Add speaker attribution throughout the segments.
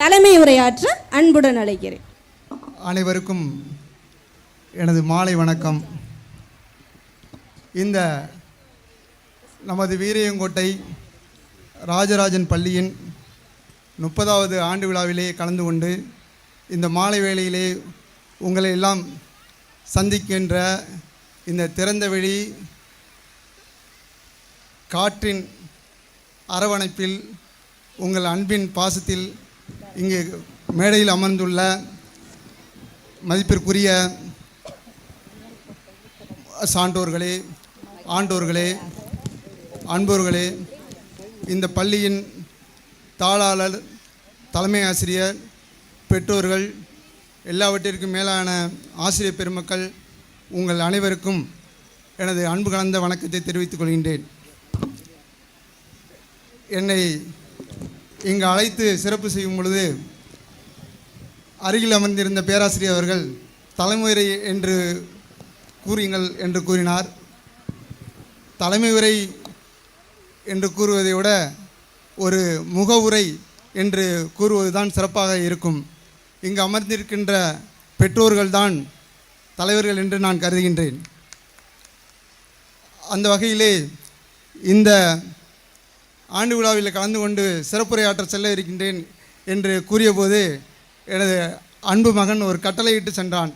Speaker 1: தலைமை உரையாற்ற அன்புடன் அழைக்கிறேன்.
Speaker 2: அனைவருக்கும் எனது மாலை வணக்கம். இந்த நமது வீரியங்கோட்டை ராஜராஜன் பள்ளியின் 30வது ஆண்டு விழாவிலே கலந்து கொண்டு இந்த மாலை வேளையிலே உங்களை எல்லாம் சந்திக்கின்ற இந்த திறந்தவெளி காற்றின் அரவணைப்பில் உங்கள் அன்பின் பாசத்தில் இங்கு மேடையில் அமர்ந்துள்ள மதிப்பிற்குரிய சான்றோர்களே, ஆண்டோர்களே, அன்போர்களே, இந்த பள்ளியின் தாளாளர், தலைமை ஆசிரியர், பெற்றோர்கள், எல்லாவற்றிற்கும் மேலான ஆசிரியர் பெருமக்கள், உங்கள் அனைவருக்கும் எனது அன்பு கலந்த வணக்கத்தை தெரிவித்துக் கொள்கின்றேன். என்னை இங்கு அழைத்து சிறப்பு செய்யும் பொழுது அருகில் அமர்ந்திருந்த பேராசிரியர் அவர்கள் தலைமுறை என்று கூறுங்கள் என்று கூறினார். தலைமை உரை என்று கூறுவதை விட ஒரு முகவுரை என்று கூறுவதுதான் சிறப்பாக இருக்கும். இங்கு அமர்ந்திருக்கின்ற பெற்றோர்கள்தான் தலைவர்கள் என்று நான் கருதுகின்றேன். அந்த வகையிலே இந்த ஆண்டு விழாவில் கலந்து கொண்டு சிறப்புரையாற்ற செல்ல இருக்கின்றேன் என்று கூறியபோது எனது அன்பு மகன் ஒரு கட்டளையிட்டு சென்றான்.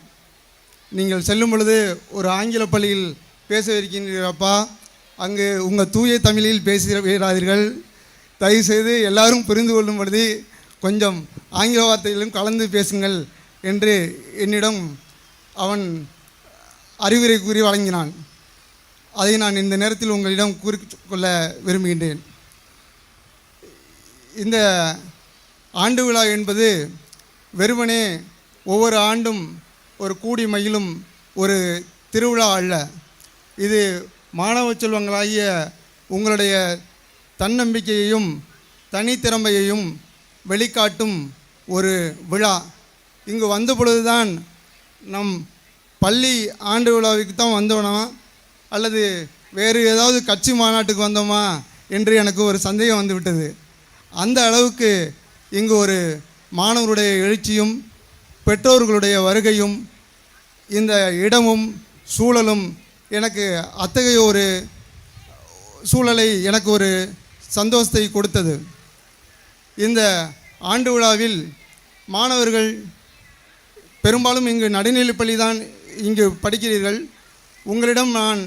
Speaker 2: நீங்கள் செல்லும் பொழுது ஒரு ஆங்கில பள்ளியில் பேச இருக்கின்றீர்களப்பா, அங்கு உங்கள் தூய தமிழில் பேசுகிறார்கள், தயவுசெய்து எல்லாரும் புரிந்து கொள்ளும் பொழுது கொஞ்சம் ஆங்கில வார்த்தைகளிலும் கலந்து பேசுங்கள் என்று என்னிடம் அவன் அறிவுரை கூறி வழங்கினான். அதை நான் இந்த நேரத்தில் உங்களிடம் கூறிக்கொள்ள விரும்புகின்றேன். இந்த ஆண்டு விழா என்பது வெறுமனே ஒவ்வொரு ஆண்டும் ஒரு கூடி மகிழும் ஒரு திருவிழா அல்ல. இது மாணவ செல்வங்களாகிய உங்களுடைய தன்னம்பிக்கையையும் தனித்திறமையையும் வெளிக்காட்டும் ஒரு விழா. இங்கு வந்த பொழுதுதான் நம் பள்ளி ஆண்டு விழாவுக்கு தான் வந்தோமா அல்லது வேறு ஏதாவது கட்சி மாநாட்டுக்கு வந்தோமா என்று எனக்கு ஒரு சந்தேகம் வந்துவிட்டது. அந்த அளவுக்கு இங்கு ஒரு மாணவருடைய எழுச்சியும் பெற்றோர்களுடைய வருகையும் இந்த இடமும் சூழலும் எனக்கு அத்தகைய ஒரு சூழலை எனக்கு ஒரு சந்தோஷத்தை கொடுத்தது. இந்த ஆண்டு விழாவில் மாணவர்கள் பெரும்பாலும் இங்கு நடுநிலைப்பள்ளி தான் இங்கு படிக்கிறீர்கள். உங்களிடம் நான்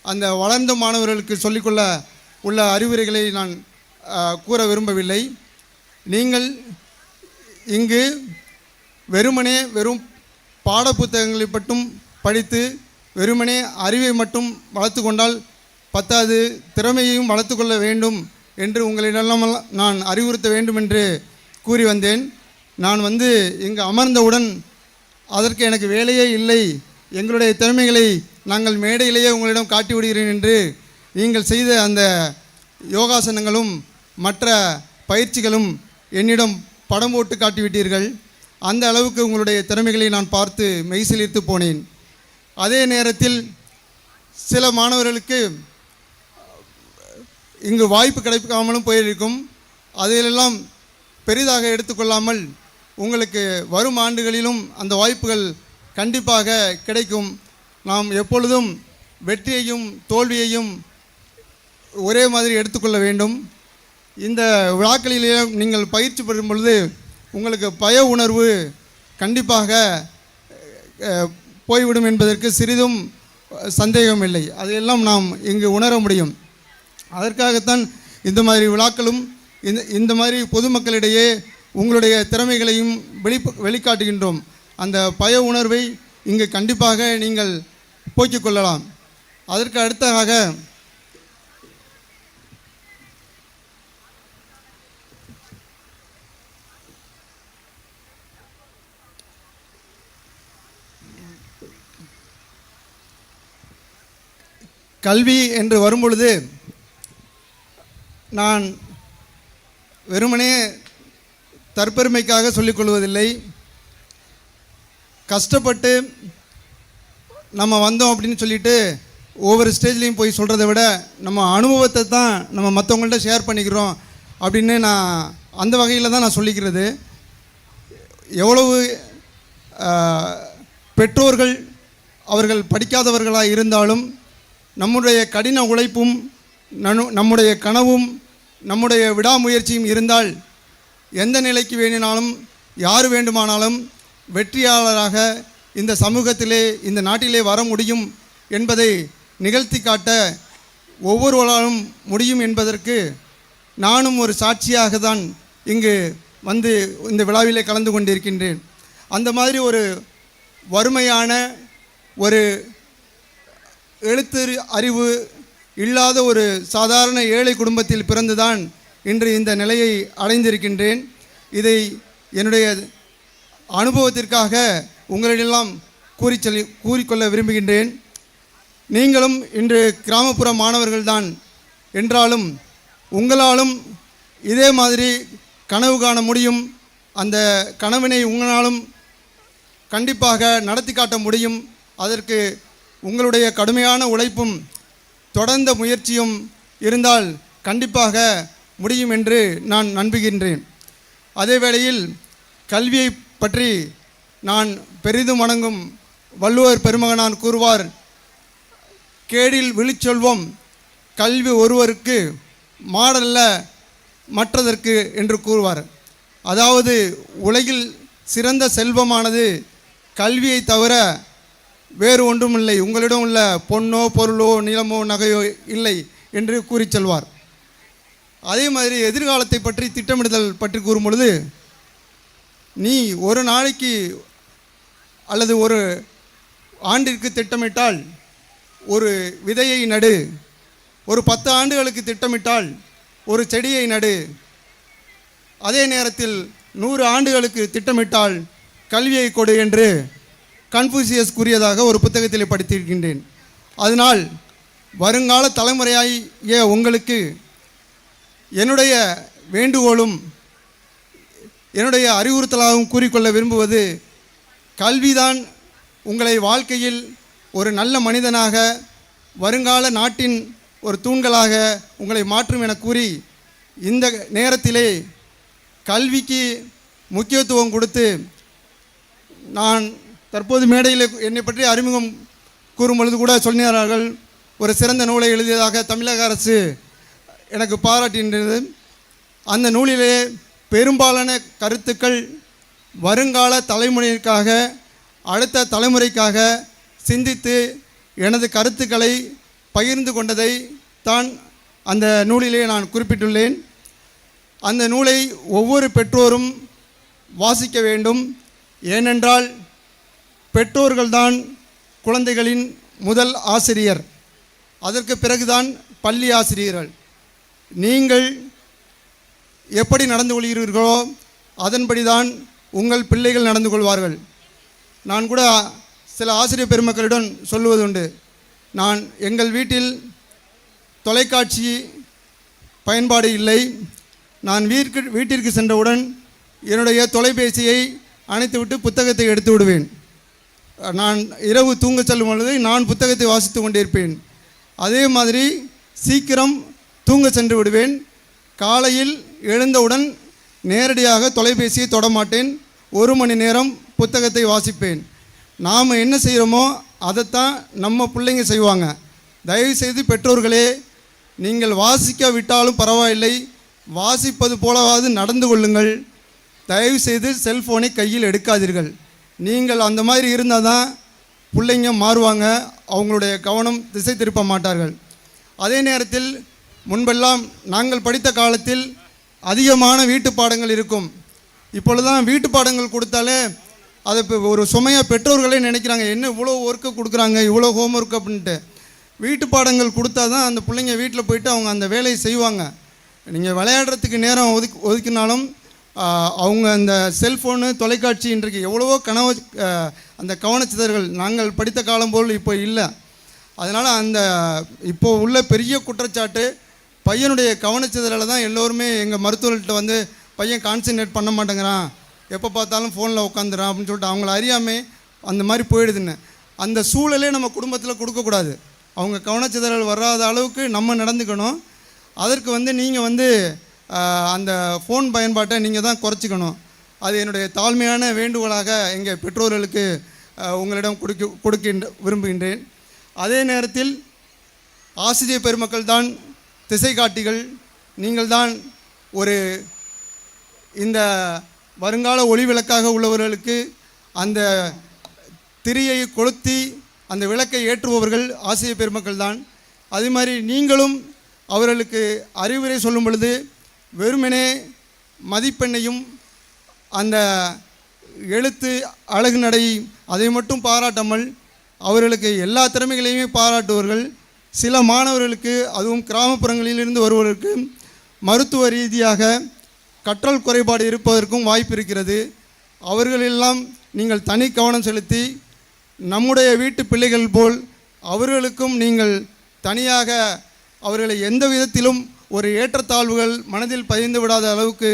Speaker 2: அந்த வளர்ந்த மாணவர்களுக்கு சொல்லிக்கொள்ள உள்ள அறிவுரைகளை நான் கூற விரும்பவில்லை. நீங்கள் இங்கு வெறும் பாடப்புத்தகங்களை மட்டும் படித்து வெறுமனே அறிவை மட்டும் வளர்த்து கொண்டால் பத்தாது, திறமையையும் வளர்த்து கொள்ள வேண்டும் என்று உங்களிடம் நான் அறிவுறுத்த வேண்டும் என்று கூறி வந்தேன். நான் இங்கு அமர்ந்தவுடன் அதற்கு எனக்கு வேலையே இல்லை, எங்களுடைய திறமைகளை நாங்கள் மேடையிலேயே உங்களிடம் காட்டி விடுகிறேன் என்று நீங்கள் செய்த அந்த யோகாசனங்களும் மற்ற பயிற்சிகளும் என்னிடம் படம் போட்டு காட்டிவிட்டீர்கள். அந்த அளவுக்கு உங்களுடைய திறமைகளை நான் பார்த்து மெய்சிலிர்த்து போனேன். அதே நேரத்தில் சில மாணவர்களுக்கு இங்கு வாய்ப்பு கிடைக்காமலும் போயிருக்கும். அதையெல்லாம் பெரிதாக எடுத்துக்கொள்ளாமல் உங்களுக்கு வரும் ஆண்டுகளிலும் அந்த வாய்ப்புகள் கண்டிப்பாக கிடைக்கும். நாம் எப்பொழுதும் வெற்றியையும் தோல்வியையும் ஒரே மாதிரி எடுத்துக்கொள்ள வேண்டும். இந்த விழாக்களிலே நீங்கள் பயிற்சி பெறும் பொழுது உங்களுக்கு பய உணர்வு கண்டிப்பாக போய்விடும் என்பதற்கு சிறிதும் சந்தேகம் இல்லை. அதையெல்லாம் நாம் இங்கு உணர முடியும். அதற்காகத்தான் இந்த மாதிரி விழாக்களும் இந்த மாதிரி பொதுமக்களிடையே உங்களுடைய திறமைகளையும் வெளிக்காட்டுகின்றோம். அந்த பய உணர்வை இங்கு கண்டிப்பாக நீங்கள் போக்கிக் கொள்ளலாம். அதற்கு அடுத்ததாக கல்வி என்று வரும்பொழுது நான் வெறுமனே தற்பெருமைக்காக சொல்லிக்கொள்வதில்லை. கஷ்டப்பட்டு நம்ம வந்தோம் அப்படின்னு சொல்லிட்டு ஒவ்வொரு ஸ்டேஜ்லேயும் போய் சொல்கிறத விட நம்ம அனுபவத்தை தான் நம்ம மற்றவங்கள்ட்ட ஷேர் பண்ணிக்கிறோம் அப்படின்னு நான் அந்த வகையில் தான் நான் சொல்லிக்கிறது. எவ்வளவு பெற்றோர்கள் அவர்கள் படிக்காதவர்களாக இருந்தாலும் நம்முடைய கடின உழைப்பும் நம்முடைய கனவும் நம்முடைய விடாமுயற்சியும் இருந்தால் எந்த நிலைக்கு வேண்டினாலும் யார் வேண்டுமானாலும் வெற்றியாளராக இந்த சமூகத்திலே இந்த நாட்டிலே வர முடியும் என்பதை நிகழ்த்தி காட்ட ஒவ்வொருவராலும் முடியும் என்பதற்கு நானும் ஒரு சாட்சியாக தான் இங்கு வந்து இந்த விழாவிலே கலந்து கொண்டிருக்கின்றேன். அந்த மாதிரி ஒரு வறுமையான ஒரு எழுத்து அறிவு இல்லாத ஒரு சாதாரண ஏழை குடும்பத்தில் பிறந்துதான் இன்று இந்த நிலையை அடைந்திருக்கின்றேன். இதை என்னுடைய அனுபவத்திற்காக உங்களிடெல்லாம் கூறிக்கொள்ள விரும்புகின்றேன். நீங்களும் இன்று கிராமப்புற மாணவர்கள்தான் என்றாலும் உங்களாலும் இதே மாதிரி கனவு காண முடியும். அந்த கனவினை உங்களாலும் கண்டிப்பாக நடத்தி காட்ட முடியும். அதற்கு உங்களுடைய கடுமையான உழைப்பும் தொடர்ந்த முயற்சியும் இருந்தால் கண்டிப்பாக முடியும் என்று நான் நம்புகின்றேன். அதே வேளையில் கல்வியை பற்றி நான் பெரிதும் வணங்கும் வள்ளுவர் பெருமகனான் கூறுவார், கேடில் விழிச்சொல்வம் கல்வி ஒருவருக்கு மாடல்ல மற்றதற்கு என்று கூறுவார். அதாவது உலகில் சிறந்த செல்வமானது கல்வியை தவிர வேறு ஒன்றும் இல்லை, உங்களிடம் உள்ள பொன்னோ பொருளோ நிலமோ நகையோ இல்லை என்று கூறி செல்வார். அதே மாதிரி எதிர்காலத்தை பற்றி திட்டமிடுதல் பற்றி கூறும் பொழுது, நீ ஒரு நாளைக்கு அல்லது ஒரு ஆண்டிற்கு திட்டமிட்டால் ஒரு விதையை நடு, ஒரு 10 ஆண்டுகளுக்கு திட்டமிட்டால் ஒரு செடியை நடு, அதே நேரத்தில் 100 ஆண்டுகளுக்கு திட்டமிட்டால் கல்வியை கொடு என்று கன்ஃபூசியஸ் கூறியதாக ஒரு புத்தகத்தில் படித்திருக்கின்றேன். அதனால் வருங்கால தலைமுறையாகிய உங்களுக்கு என்னுடைய வேண்டுகோளும் என்னுடைய அறிவுறுத்தலாகவும் கூறிக்கொள்ள விரும்புவது, கல்விதான் உங்களை வாழ்க்கையில் ஒரு நல்ல மனிதனாக வருங்கால நாட்டின் ஒரு தூண்களாக உங்களை மாற்றும் என கூறி, இந்த நேரத்திலே கல்விக்கு முக்கியத்துவம் கொடுத்து, நான் தற்போது மேடையில் என்னை பற்றி அறிமுகம் கூறும் பொழுது கூட சொன்னார்கள், ஒரு சிறந்த நூலை எழுதியதாக தமிழக அரசு எனக்கு பாராட்டுகின்றது. அந்த நூலிலே பெரும்பாலான கருத்துக்கள் வருங்கால தலைமுறைக்காக, அடுத்த தலைமுறைக்காக சிந்தித்து எனது கருத்துக்களை பகிர்ந்து கொண்டதை தான் அந்த நூலிலே நான் குறிப்பிட்டுள்ளேன். அந்த நூலை ஒவ்வொரு பெற்றோரும் வாசிக்க வேண்டும். ஏனென்றால் பெற்றோர்கள்தான் குழந்தைகளின் முதல் ஆசிரியர், அதற்கு பிறகுதான் பள்ளி ஆசிரியர்கள். நீங்கள் எப்படி நடந்து கொள்கிறீர்களோ அதன்படி தான் உங்கள் பிள்ளைகள் நடந்து கொள்வார்கள். நான் கூட சில ஆசிரியர் பெருமக்களிடம் சொல்லுவதுண்டு, நான் எங்கள் வீட்டில் தொலைக்காட்சி பயன்பாடு இல்லை. நான் வீட்டிற்கு சென்றவுடன் என்னுடைய தொலைபேசியை அணைத்துவிட்டு புத்தகத்தை எடுத்து விடுவேன். நான் இரவு தூங்க செல்லும் பொழுது நான் புத்தகத்தை வாசித்து கொண்டிருப்பேன். அதே மாதிரி சீக்கிரம் தூங்க சென்று விடுவேன். காலையில் எழுந்தவுடன் நேரடியாக தொலைபேசியை தொடமாட்டேன். 1 மணி நேரம் புத்தகத்தை வாசிப்பேன். நாம் என்ன செய்கிறோமோ அதைத்தான் நம்ம பிள்ளைங்க செய்வாங்க. தயவுசெய்து பெற்றோர்களே, நீங்கள் வாசிக்க விட்டாலும் பரவாயில்லை, வாசிப்பது போலவாவது நடந்து கொள்ளுங்கள். தயவுசெய்து செல்ஃபோனை கையில் எடுக்காதீர்கள். நீங்கள் அந்த மாதிரி இருந்தால் தான் பிள்ளைங்க மாறுவாங்க, அவங்களுடைய கவனம் திசை திருப்ப மாட்டார்கள். அதே நேரத்தில் முன்பெல்லாம் நாங்கள் படித்த காலத்தில் அதிகமான வீட்டு பாடங்கள் இருக்கும். இப்பொழுதுதான் வீட்டு பாடங்கள் கொடுத்தாலே அதை இப்போ ஒரு சுமையாக பெற்றோர்களே நினைக்கிறாங்க, என்ன இவ்வளோ ஒர்க்கு கொடுக்குறாங்க, இவ்வளோ ஹோம் ஒர்க் அப்படின்ட்டு. வீட்டு பாடங்கள் கொடுத்தா தான் அந்த பிள்ளைங்க வீட்டில் போயிட்டு அவங்க அந்த வேலையை செய்வாங்க. நீங்கள் விளையாடுறதுக்கு நேரம் ஒதுக்கினாலும் அவங்க அந்த செல்ஃபோனு தொலைக்காட்சி இன்றைக்கு எவ்வளவோ அந்த கவனச்சிதறல் நாங்கள் படித்த காலம் போல் இப்போ இல்லை. அதனால் அந்த இப்போது உள்ள பெரிய குற்றச்சாட்டு பையனுடைய கவனச்சிதறலை தான் எல்லோருமே எங்கள் மருத்துவர்கிட்ட வந்து பையன் கான்சன்ட்ரேட் பண்ண மாட்டேங்கிறான், எப்போ பார்த்தாலும் ஃபோனில் உட்காந்துறான் அப்படின்னு சொல்லிட்டு அவங்கள அறியாமல் அந்த மாதிரி போயிடுதுன்னு. அந்த சூழலே நம்ம குடும்பத்தில் கொடுக்கக்கூடாது. அவங்க கவனச்சிதறல் வராத அளவுக்கு நம்ம நடந்துக்கணும். அதற்கு வந்து நீங்கள் வந்து அந்த ஃபோன் பயன்பாட்டை நீங்கள் தான் குறைச்சிக்கணும். அது என்னுடைய தாழ்மையான வேண்டுகோளாக எங்கள் பெற்றோர்களுக்கு உங்களிடம் கொடுக்கின்ற விரும்புகின்றேன். அதே நேரத்தில் ஆசிரியர் பெருமக்கள் தான் திசை காட்டிகள். நீங்கள் தான் ஒரு இந்த வருங்கால ஒளி விளக்காக உள்ளவர்களுக்கு அந்த திரியை கொளுத்தி அந்த விளக்கை ஏற்றுபவர்கள் ஆசிரியர் பெருமக்கள் தான். அதே மாதிரி நீங்களும் அவர்களுக்கு அறிவுரை சொல்லும் பொழுது வெறுமனே மதிப்பெண்ணையும் அந்த எழுத்து அழகு நடை அதை மட்டும் பாராட்டாமல் அவர்களுக்கு எல்லா திறமைகளையுமே பாராட்டுவார்கள். சில மாணவர்களுக்கு, அதுவும் கிராமப்புறங்களிலிருந்து வருவதற்கு மருத்துவ ரீதியாக கற்றல் குறைபாடு இருப்பதற்கும் வாய்ப்பு இருக்கிறது. அவர்களெல்லாம் நீங்கள் தனி கவனம் செலுத்தி நம்முடைய வீட்டு பிள்ளைகள் போல் அவர்களுக்கும் நீங்கள் தனியாக அவர்களை எந்த விதத்திலும் ஒரு ஏற்றத்தாழ்வுகள் மனதில் பதிந்து விடாத அளவுக்கு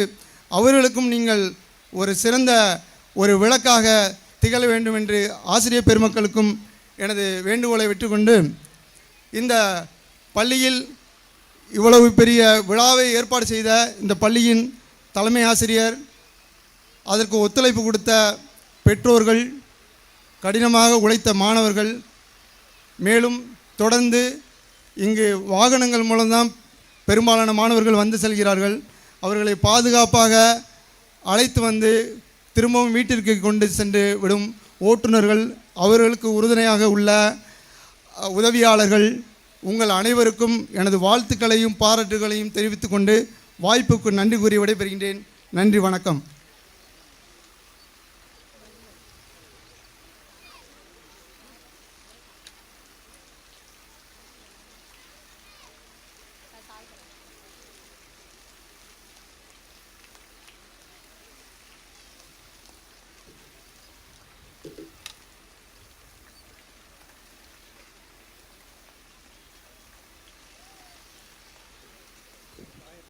Speaker 2: அவர்களுக்கும் நீங்கள் ஒரு சிறந்த ஒரு விளக்காக திகழ வேண்டும் என்று ஆசிரியர் பெருமக்களுக்கும் எனது வேண்டுகோளை விட்டுக்கொண்டு, இந்த பள்ளியில் இவ்வளவு பெரிய விழாவை ஏற்பாடு செய்த இந்த பள்ளியின் தலைமை ஆசிரியர், அதற்கு ஒத்துழைப்பு கொடுத்த பெற்றோர்கள், கடினமாக உழைத்த மாணவர்கள், மேலும் தொடர்ந்து இங்கு வாகனங்கள் மூலம்தான் பெரும்பாலான மாணவர்கள் வந்து செல்கிறார்கள். அவர்களை பாதுகாப்பாக அழைத்து வந்து திரும்பவும் வீட்டிற்கு கொண்டு சென்று விடும் ஓட்டுநர்கள், அவர்களுக்கு உறுதுணையாக உள்ள உதவியாளர்கள், உங்கள் அனைவருக்கும் எனது வாழ்த்துக்களையும் பாராட்டுகளையும் தெரிவித்துக்கொண்டு வாய்ப்புக்கு நன்றி கூறி விடைபெறுகின்றேன். நன்றி, வணக்கம்.